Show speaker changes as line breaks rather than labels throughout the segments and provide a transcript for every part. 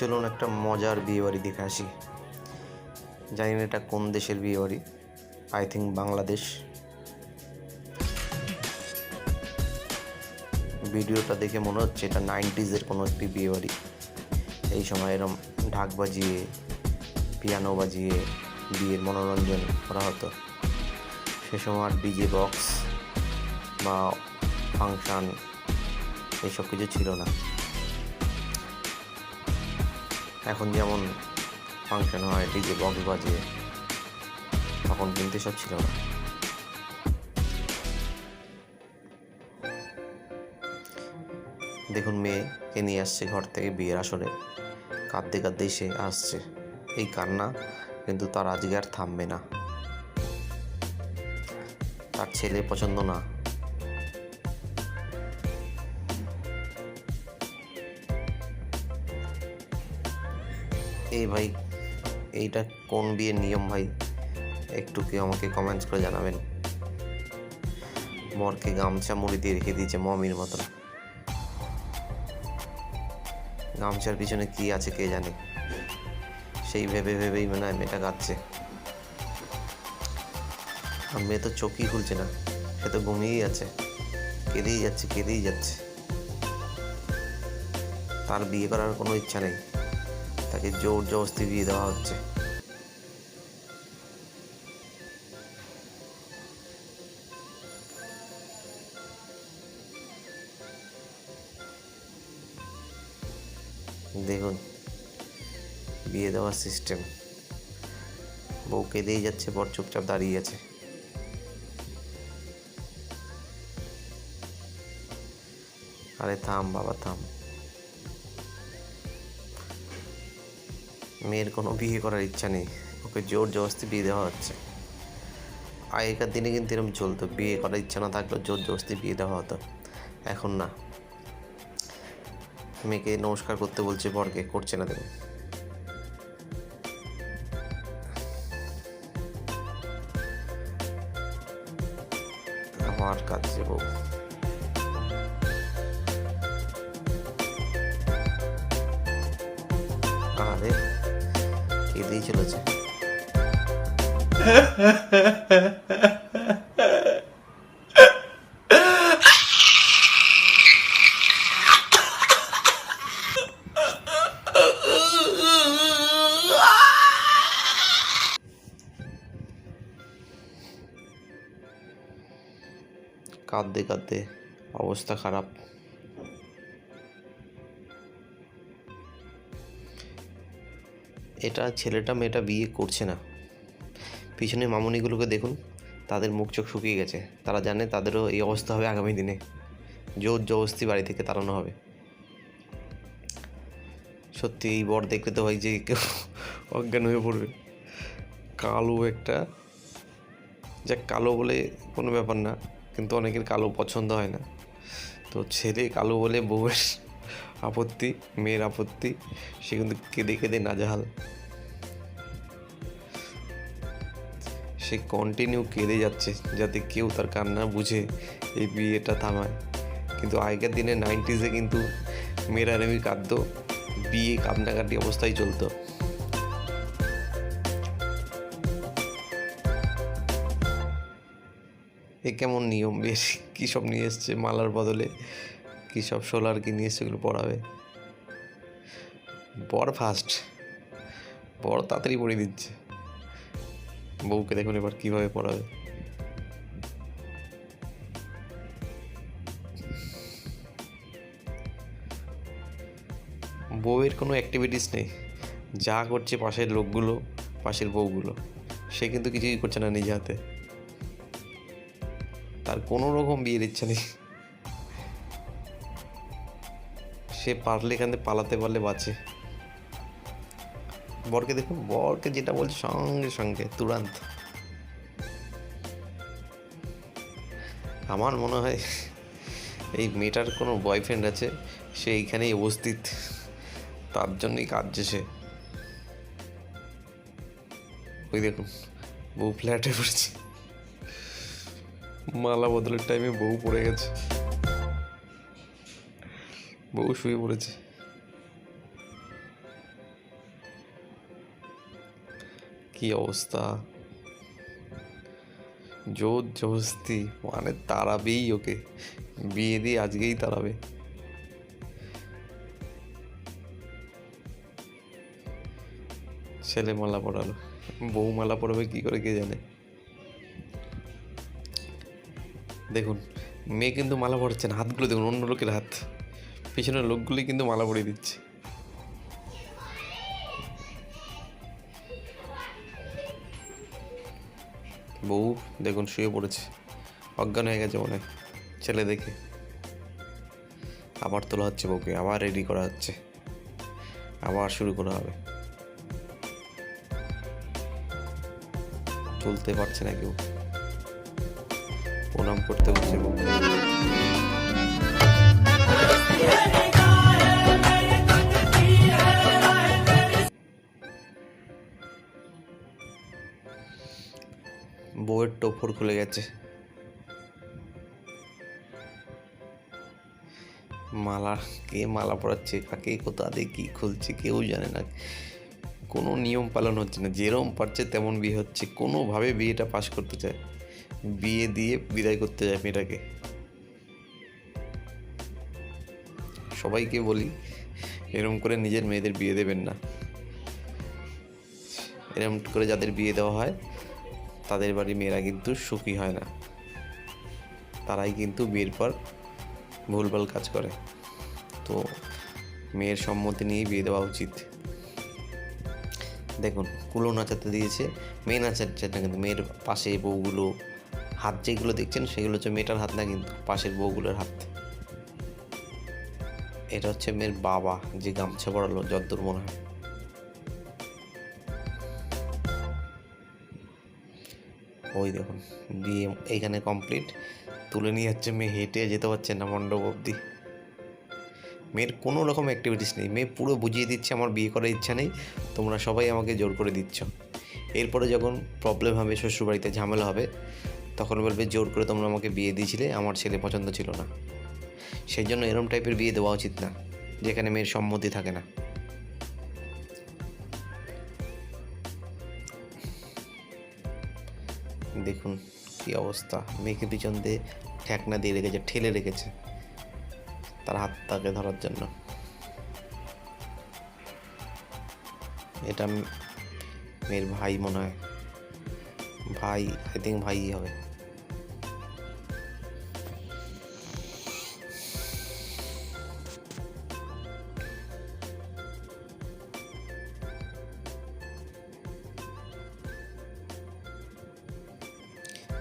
চলুন একটা মজার বিয়েবাড়ি দেখে আসি। জানি না এটা কোন দেশের বিয়েবাড়ি, আই থিঙ্ক বাংলাদেশ। ভিডিওটা দেখে মনে হচ্ছে এটা 90s-এর কোনো একটি বিয়েবাড়ি। এই সময় এরম ঢাক বাজিয়ে, পিয়ানো বাজিয়ে বিয়ের মনোরঞ্জন করা হতো। সে সময় আর ডিজে বক্স বা ফাংশান এইসব কিছু ছিল না। এখন যেমন ফাংশন হয় ডিজে বক্স বাজে, তখন কিন্তু এসব ছিল না। দেখুন মেয়েকে নিয়ে আসছে ঘর থেকে বিয়ের আসরে, কাঁদতে কাঁদতেই সে আসছে। এই কান্না কিন্তু তার আজকে আর থামবে না। তার ছেলে পছন্দ না। এই ভাই, এইটা কোন বিয়ের নিয়ম ভাই? একটু কেউ আমাকে কমেন্টস করে জানাবেন। বরকে গামছা মুড়ি দিয়ে রেখে দিয়েছে মমির মতন। গামছার পিছনে কি আছে কে জানে। সেই ভেবে ভেবেই মনে হয় মেয়েটা কাঁদছে। আর মেয়ে তো চোখই খুলছে না, সে তো ঘুমিয়েই আছে, কেঁদেই যাচ্ছে। তার বিয়ে করার কোনো ইচ্ছা নেই, তাকে জোর জবরদস্তি বিয়ে দেওয়া হচ্ছে। দেখুন বিয়ে দেওয়ার সিস্টেম। বউ কেঁদেই যাচ্ছে, বর চুপচাপ দাঁড়িয়ে আছে। আরে থাম বাবা থাম। মেয়ের কোনো বিয়ে করার ইচ্ছা নেই, ওকে জোর জবরদস্তি বিয়ে দেওয়া হচ্ছে। আগেকার দিনে কিন্তু এরকম চলতো, বিয়ে করার ইচ্ছা না থাকলেও জোর জবরদস্তি বিয়ে দেওয়া হতো। এখন না, মেয়েকে নমস্কার করতে বলছে, বরকে করছে না। দেখুন আমার কাছে বউ। আরে কেঁদেই চলেছে। কাঁদতে কাঁদতে অবস্থা খারাপ। এটা ছেলেটা মেয়েটা বিয়ে করছে না। পিছনে মামুনিগুলোকে দেখুন, তাদের মুখ চোখ শুকিয়ে গেছে। তারা জানে তাদেরও এই অবস্থা হবে আগামী দিনে। জোর জবরদস্তি বাড়ি থেকে তাড়ানো হবে। সত্যি এই বর দেখলে তো ভাই যে কেউ অজ্ঞান হয়ে পড়বে। কালো একটা, যা কালো বলে কোনো ব্যাপার না, কিন্তু অনেকের কালো পছন্দ হয় না। তো ছেলে কালো বলে বউয়ের আপত্তি, মেয়ের আপত্তি, সে কিন্তু কেঁদে কেঁদে নাজেহাল। সে কন্টিনিউ কেঁদে যাচ্ছে যাতে কেউ তার কান্না বুঝে এই বিয়েটা থামায়। কিন্তু আগেকার দিনে 90s-এ কিন্তু মেয়েরা এমনি কাঁদতো, বিয়ে কান্নাকাটি অবস্থায় চলতো। এ কেমন নিয়ম? বেশ কী সব নিয়ে এসছে, মালার বদলে কী সব সোলার কি নিয়ে এসছে, এগুলো পড়াবে। বর ফার্স্ট, বর তাড়াতাড়ি পড়িয়ে দিচ্ছে। বউকে দেখুন এবার কীভাবে পড়াবে। বউয়ের কোনো অ্যাক্টিভিটিস নেই, যা করছে পাশের লোকগুলো, পাশের বউগুলো। সে কিন্তু কিছুই করছে না নিজে হাতে। তার কোনো রকম বিয়ের ইচ্ছা নেই। সে পারলে এখান থেকে পালাতে পারলে বাঁচে। বরকে দেখুন, বরকে যেটা বলছে সঙ্গে সঙ্গে তুরান্ত। আমার মনে হয় এই মেয়েটার কোনো বয়ফ্রেন্ড আছে, সে এইখানেই উপস্থিত, তার জন্যই কাঁদছে সে। ওই দেখুন বউ ফ্ল্যাটে পড়েছে, মালা বদলের টাইমে বউ পড়ে গেছে, বউ শুয়ে পড়েছে। কি অবস্থা, জোর জবরদস্তি, মানে তাড়াবেই ওকে, বিয়ে দিয়ে আজকেই তাড়াবে। ছেলে মালা পরালো, বউ মালা পরাবে কি করে কে জানে। দেখুন, মেয়ে কিন্তু মালা পরাচ্ছে না, হাতগুলো দেখুন, অন্য লোকের হাত, পিছনের লোকগুলি কিন্তু মালা পরিয়ে দিচ্ছে। বউ দেখুন শুয়ে পড়েছে, অজ্ঞান হয়ে গেছে মনে হয় ছেলে দেখে। আবার তোলা হচ্ছে বউকে, আবার রেডি করা হচ্ছে, আবার শুরু করা হবে। চলতে পারছে না কেউ, প্রণাম করতে হচ্ছে বউকে। বউয়ের টোপর খুলে গেছে, মালা, কে মালা পরাচ্ছে, কাকে কোথা দিয়ে কী খুলছে কেউ জানে না, কোনো নিয়ম পালন হচ্ছে না, যেরম পারছে তেমন বিয়ে হচ্ছে, কোনোভাবে বিয়েটা পাস করতে চায়, বিয়ে দিয়ে বিদায় করতে যায় মেয়েটাকে। সবাইকে বলি এরম করে নিজের মেয়েদের বিয়ে দেবেন না, এরম করে যাদের বিয়ে দেওয়া হয় তাদের বাড়ির মেয়েরা কিন্তু সুখী হয় না, তারাই কিন্তু বিয়ের পর ভুলভাল কাজ করে। তো মেয়ের সম্মতি নিয়েই বিয়ে দেওয়া উচিত। দেখুন, কুলো নাচাতে দিয়েছে, মেয়ে নাচাচ্ছে না, কিন্তু মেয়ের পাশে বউগুলো হাত যেগুলো দেখছেন সেগুলো হচ্ছে মেয়েটার হাত না, কিন্তু পাশের বউগুলোর হাত। এটা হচ্ছে মেয়ের বাবা যে গামছা পরালো যতদূর মনে হয়। ওই দেখুন বিয়ে এইখানে কমপ্লিট, তুলে নিয়ে যাচ্ছে মেয়ে, হেঁটে যেতে পারছে না মণ্ডপ অবধি। মেয়ের কোনো রকম অ্যাক্টিভিটিস নেই, মেয়ে পুরো বুঝিয়ে দিচ্ছে আমার বিয়ে করার ইচ্ছা নেই, তোমরা সবাই আমাকে জোর করে দিচ্ছ। এরপরে যখন প্রবলেম হবে, শ্বশুরবাড়িতে ঝামেলা হবে, তখন বলবে জোর করে তোমরা আমাকে বিয়ে দিয়েছিলে, আমার ছেলে পছন্দ ছিল না। সেই জন্য এরম টাইপের বিয়ে দেওয়া উচিত না, যেখানে মেয়ের সম্মতি থাকে না। দেখুন কি অবস্থা, মেয়েকে পিছন দিয়ে ঠেকনা দিয়ে রেখেছে, ঠেলে রেখেছে তার হাতটাকে ধরার জন্য। এটা মেয়ের ভাই মনে হয়, ভাই, আই থিঙ্ক ভাই হবে।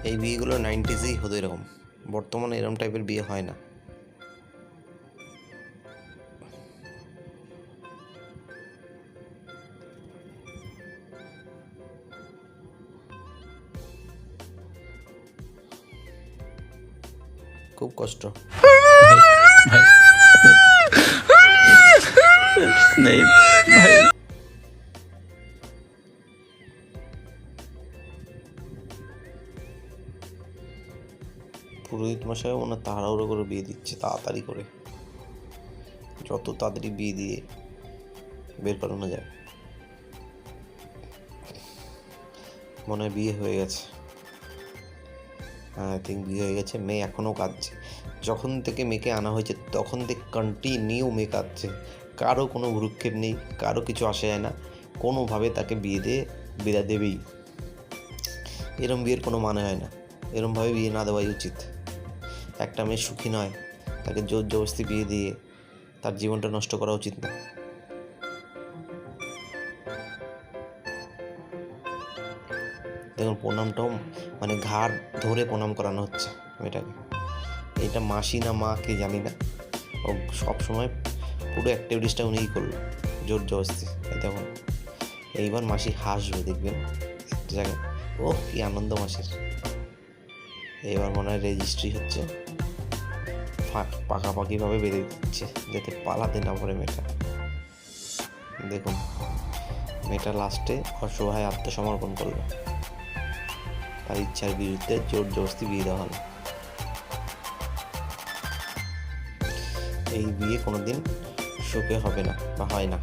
এই বিয়েগুলো 90s হতো এরকম, বর্তমানে এরকম টাইপের বিয়ে হয় না। খুব কষ্ট। পুরোহিত মশাই মনে তাড়াহুড়ো করে বিয়ে দিচ্ছে, তাড়াতাড়ি করে, যত তাড়াতাড়ি বিয়ে দিয়ে বের করানো যায়। মনে হয় বিয়ে হয়ে গেছে, আই থিঙ্ক বিয়ে হয়ে গেছে। মেয়ে এখনও কাঁদছে, যখন থেকে মেয়েকে আনা হয়েছে তখন থেকে কন্টিনিউ মেয়ে কাঁদছে, কারো কোনো ভ্রুক্ষেপ নেই, কারো কিছু আসে যায় না, কোনোভাবে তাকে বিয়ে দিয়ে বিদায় দেবেই। এরম বিয়ের কোনো মানে হয় না, এরমভাবে বিয়ে না দেওয়াই উচিত। একটা মেয়ে সুখী নয়, তাকে জোর জবরদস্তি বিয়ে দিয়ে তার জীবনটা নষ্ট করা উচিত না। দেখুন প্রণামটাও মানে ঘাড় ধরে প্রণাম করানো হচ্ছে মেয়েটাকে, এটা মাসি না মা কে জানি না, ও সবসময় পুরো অ্যাক্টিভিটিসটা উনিই করলো জোর জবরদস্তি। দেখুন এইবার মাসি হাসবে, দেখবেন একটা জায়গায়, ও কি আনন্দ মাসির। এইবার মনে হয় রেজিস্ট্রি হচ্ছে, পাকাপাকিভাবে বেঁধে দিচ্ছে যাতে পালাতে না পারে মেয়েটা। দেখুন মেয়েটা লাস্টে অসহায় আত্মসমর্পণ করলো, তার ইচ্ছার বিরুদ্ধে জোর জবরদস্তি বিয়ে দেওয়া হলো। এই বিয়ে কোনোদিন সুখে হবে না বা হয় না।